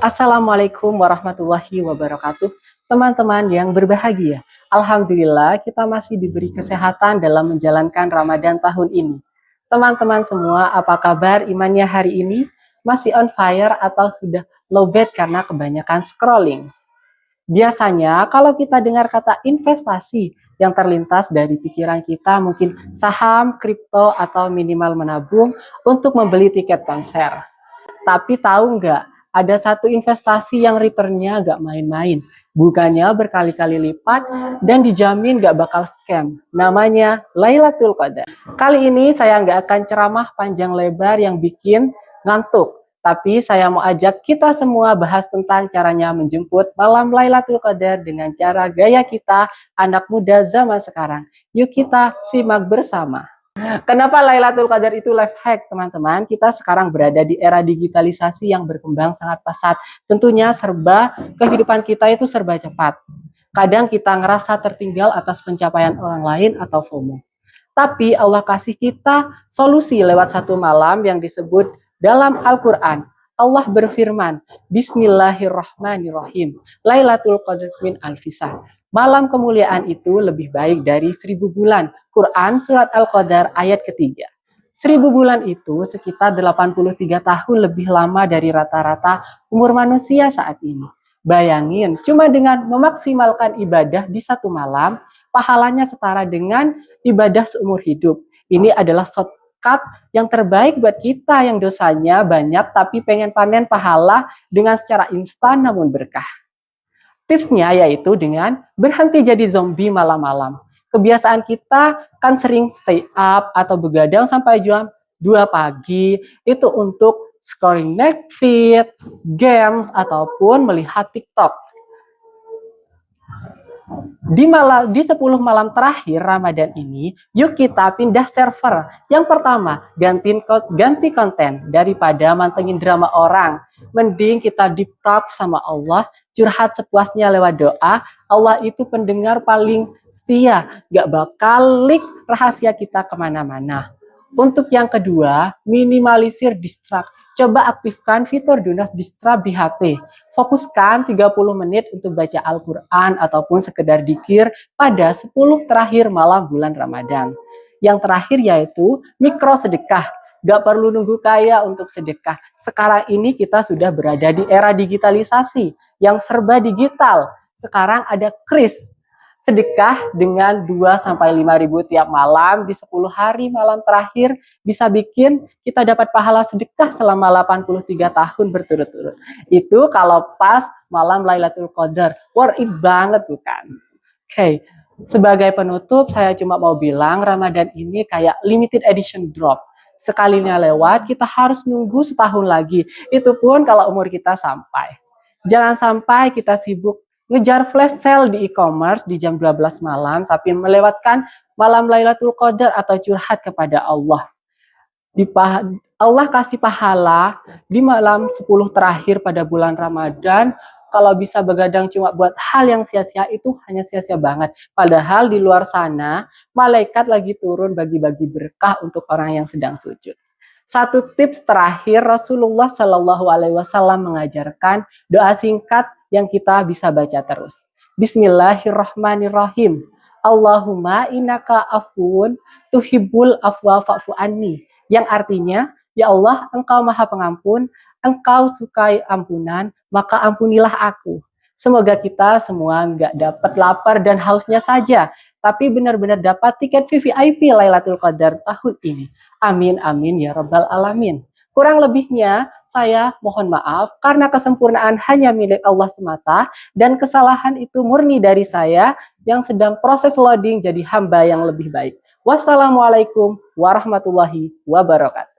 Assalamualaikum warahmatullahi wabarakatuh. Teman-teman yang berbahagia, Alhamdulillah kita masih diberi kesehatan dalam menjalankan Ramadan tahun ini. Teman-teman semua, apa kabar imannya hari ini? Masih on fire atau sudah lowbat karena kebanyakan scrolling? Biasanya kalau kita dengar kata investasi, yang terlintas dari pikiran kita mungkin saham, kripto, atau minimal menabung untuk membeli tiket konser. Tapi tahu nggak, ada satu investasi yang returnnya nggak main-main. Bukannya berkali-kali lipat dan dijamin nggak bakal scam. Namanya Lailatul Qadar. Kali ini saya nggak akan ceramah panjang lebar yang bikin ngantuk. Tapi saya mau ajak kita semua bahas tentang caranya menjemput malam Lailatul Qadar dengan cara gaya kita anak muda zaman sekarang. Yuk kita simak bersama. Kenapa Lailatul Qadar itu life hack, teman-teman? Kita sekarang berada di era digitalisasi yang berkembang sangat pesat. Tentunya kehidupan kita itu serba cepat. Kadang kita ngerasa tertinggal atas pencapaian orang lain atau FOMO. Tapi Allah kasih kita solusi lewat satu malam yang disebut dalam Al-Quran. Allah berfirman, Bismillahirrahmanirrahim. Lailatul Qadar min alfisah. Malam kemuliaan itu lebih baik dari 1000 bulan. Quran Surat Al-Qadar ayat ketiga. 1000 bulan itu sekitar 83 tahun lebih lama dari rata-rata umur manusia saat ini. Bayangin, cuma dengan memaksimalkan ibadah di satu malam, pahalanya setara dengan ibadah seumur hidup. Ini adalah shortcut yang terbaik buat kita yang dosanya banyak tapi pengen panen pahala dengan secara instan namun berkah. Tipsnya yaitu dengan berhenti jadi zombie malam-malam. Kebiasaan kita kan sering stay up atau begadang sampai jam 2 pagi. Itu untuk scrolling Netflix, games, ataupun melihat TikTok. Di 10 malam terakhir Ramadan ini, yuk kita pindah server. Yang pertama, ganti konten daripada mantengin drama orang. Mending kita deep talk sama Allah, curhat sepuasnya lewat doa. Allah itu pendengar paling setia, gak bakal leak rahasia kita kemana-mana. Untuk yang kedua, minimalisir distract. Coba aktifkan fitur do not disturb di HP. Fokuskan 30 menit untuk baca Al-Quran ataupun sekedar dzikir pada 10 terakhir malam bulan Ramadan. Yang terakhir yaitu mikro sedekah. Gak perlu nunggu kaya untuk sedekah. Sekarang ini kita sudah berada di era digitalisasi yang serba digital. Sekarang ada kris. Sedekah dengan 2-5 ribu tiap malam di 10 hari malam terakhir bisa bikin kita dapat pahala sedekah selama 83 tahun berturut-turut. Itu kalau pas malam Lailatul Qadar. Worth it banget bukan? Oke, sebagai penutup saya cuma mau bilang Ramadan ini kayak limited edition drop. Sekalinya lewat kita harus nunggu setahun lagi. Itu pun kalau umur kita sampai. Jangan sampai kita sibuk ngejar flash sale di e-commerce di jam 12 malam, tapi melewatkan malam Lailatul Qadar atau curhat kepada Allah. Allah kasih pahala di malam 10 terakhir pada bulan Ramadan. Kalau bisa begadang cuma buat hal yang sia-sia itu hanya sia-sia banget. Padahal di luar sana, malaikat lagi turun bagi-bagi berkah untuk orang yang sedang sujud. Satu tips terakhir, Rasulullah Shallallahu Alaihi Wasallam mengajarkan doa singkat yang kita bisa baca terus. Bismillahirrahmanirrahim. Allahumma innaka afun tuhibbul afwa fa'fu anni. Yang artinya, ya Allah, Engkau Maha Pengampun, Engkau sukai ampunan, maka ampunilah aku. Semoga kita semua nggak dapat lapar dan hausnya saja, tapi benar-benar dapat tiket VVIP Lailatul Qadar tahun ini. Amin, amin, ya Rabbal Alamin. Kurang lebihnya, saya mohon maaf karena kesempurnaan hanya milik Allah semata dan kesalahan itu murni dari saya yang sedang proses loading jadi hamba yang lebih baik. Wassalamualaikum warahmatullahi wabarakatuh.